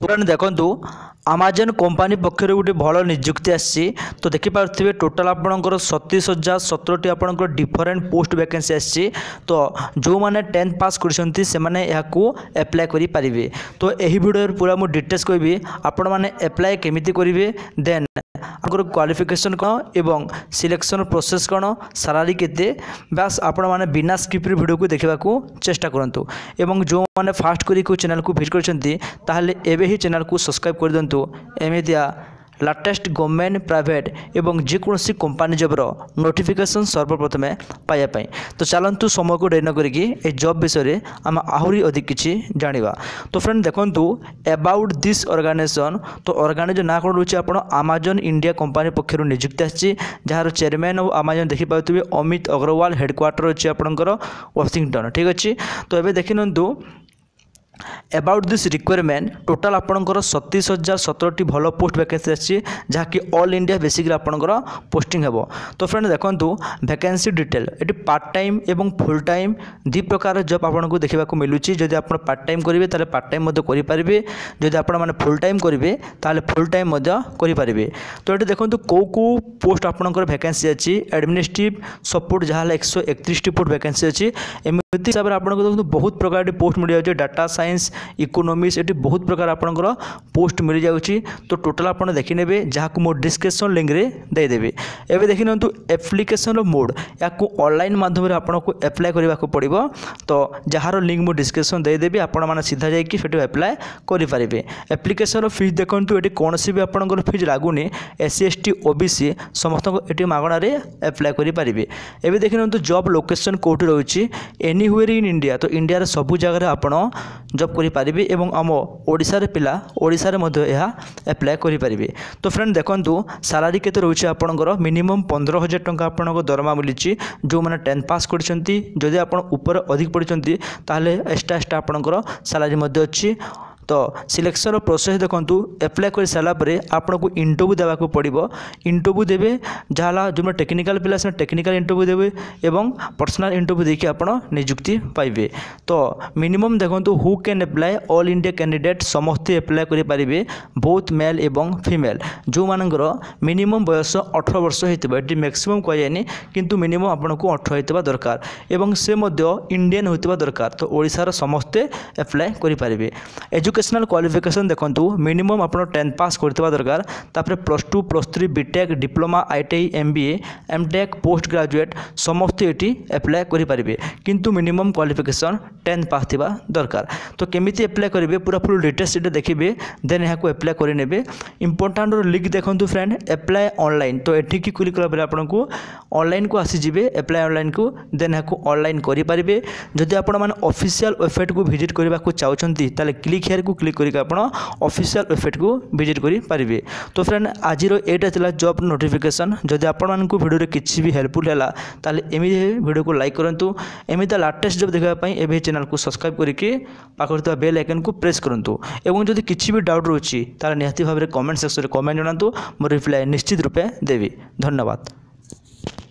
Friend देखो आमाजन company पक्षर गोटे भल निजुक्ति आसी तो देखिपे टोटाल आपंकर 37,017 आपंकर डिफरेंट पोस्ट वैकेंसी आसी तो जो मैंने 10th पास कर एप्लाय करें। तो यही वीडियो पूरा मुझे डिटेल्स कहबी आपण मैंने एप्लाय केमिति करेंगे देन आपको क्वालिफिकेशन कौन एवं सिलेक्शन प्रोसेस कौन सालारी केते बस आपण मैंने बिना स्किप वीडियो को देखा चेष्टा करूँ एवं जो मैंने फास्ट करी चैनल को विजिट करते ही चैनल को सब्सक्राइब कर दिंतु एमितिया लाटेस्ट गवर्नमेंट प्राइवेट एवं जेकोसी कंपनी जॉबर नोटिफिकेशन सर्वप्रथम पाइबापी। तो चलतु समय को डेरी न करी जॉब विषय आम आहरी अधिक किसी जाना। तो फ्रेंड देखु अबाउट दिस ऑर्गेनाइजेशन तो ऑर्गेनाइजेशन ना कौन रोचे आप आमाजन इंडिया कंपनी पक्षर निजुक्ति आसी जार चेयरमैन और आमाजन देखिपे अमित अग्रवाल हेडक्वार्टर अच्छी आपंकर वाशिंगटन ठीक अच्छे। तो ये देखि अबाउट दिस रिक्वायरमेंट टोटाल आपंकर 37,017 भल पोस्ट वैकेंसी आसी जहाँकि ऑल इंडिया बेसिकली आपंकर पोस्टिंग हेबो। तो फ्रेंड देखु वैकेंसी डिटेल ये पार्ट टाइम एवं फुल टाइम दि प्रकार जॉब आपको देखा मिलूँ। जदि आप पार्ट टाइम करेंगे ताले पार्ट टाइम करेंगे जदि आप फुल टाइम करेंगे ताले फुल टाइम करेंगे। तो ये देखो कौ पोस्ट आपंकर वैकेंसी अच्छी एडमिनिस्ट्रेटिव सपोर्ट जहाँ 131 पोस्ट वैकेंसी अच्छी एमती हिसाब से आपको बहुत प्रकार पोस्ट मिल जाए डाटा साइंस इकोनॉमिक्स ये बहुत प्रकार आपंकर पोस्ट मिल जाऊँगी। तो टोटाल आप देखने जहाँ को मोर डिस्क्रिप्शन लिंक रे देदेवी। एवं देखि नियंतु एप्लिकेशन मोड या ऑनलाइन माध्यम आपको एप्लाय करने को पड़ो। तो जार लिंक मुझे डिस्क्रिप्शन देदेवी आपण मैंने सीधा जाकि एप्लाय करेंगे। एप्लिकेशन फीस देखो ये कौन भी आपंकर फीस लगुनि SC ST OBC समस्त ये मागणार एप्लाय करेंगे। एवं देखि नियंतु जॉब लोकेशन कौटी रही एनीवेयर इन इंडिया तो इंडिया सबू जगह आप जॉब करेंगे एवं आम ओडिशार पिला ओडिशार एप्लाय करेंगे। तो फ्रेंड देखो सालारी केते रोचे आपंकर मिनिमम 15,000 टंका आपन दरमा मिली जो मैंने 10th पास करदी आप ऊपर अधिक पढ़ी ताले एक्स्ट्रा आपंकर सालारी अच्छी। तो सिलेक्शन प्रोसेस देखो एप्लाय कर सारापर आपको इंटरव्यू देवाक पड़ो। इंटरव्यू देवे जहाँ जो टेक्निकल पिला से टेक्निकल इंटरव्यू देवे एवं पर्सनल इंटरव्यू देखिए आप निजुक्ति पाइबे। तो मिनिमम देखो who can apply all India candidate समस्ते एप्लाय करेंगे बोथ मेल एवं फीमेल जो मानकर मिनिमम बयस 18 वर्ष होता ये मैक्सिमम कहुए किंतु मिनिमम आपको 18 होता दरकार एवं से इंडियन होता दरकार। तो ओडिशार समस्ते एप्लाय करेंगे। एजुकेशनल क्वालिफिकेशन देखो मिनिमम आप 10th पास करवा दरकार तापर +2 +3 BTech diploma ITI MBA MTech post graduate समस्त ये एप्लाय करेंगे किंतु मिनिमम क्वालिफिकेशन 10th पास थी दरकार। तो केमिति एप्लाय करेंगे पूरा फुल डिटेल्स ये देखिए देन यहाँ एप्लाय करेंगे। इंपोर्टाट लिंक देखो फ्रेंड एप्लाय ऑनलाइन तो ये क्लिक कला आपको ऑनलाइन को आसीजे एप्लाय ऑनलाइन को देन यहाँ ऑनलाइन करेंगे। जदि आप ऑफिशियल वेबसाइट को विजिट करने को चाहते ताले क्लिक हेयर को क्लिक करके आप ऑफिशियल वेबसाइट को विजिट करेंगे। तो फ्रेंड आज एटा थिला जॉब नोटिफिकेशन जदि आपण को वीडियो किसी भी हेल्पफुल है ताले एमती वीडियो को लाइक करूँ एमती लाटेस्ट जॉब देखापी एवं चैनल को सब्सक्राइब करके पाखर बेल आइकन को प्रेस करूँ एवं जदि किसी भी डाउट रोची ताले निहाती भाव में कमेंट सेक्शन में कमेंट जनातु मो रिप्लाई निश्चित रूपे देवी। धन्यवाद।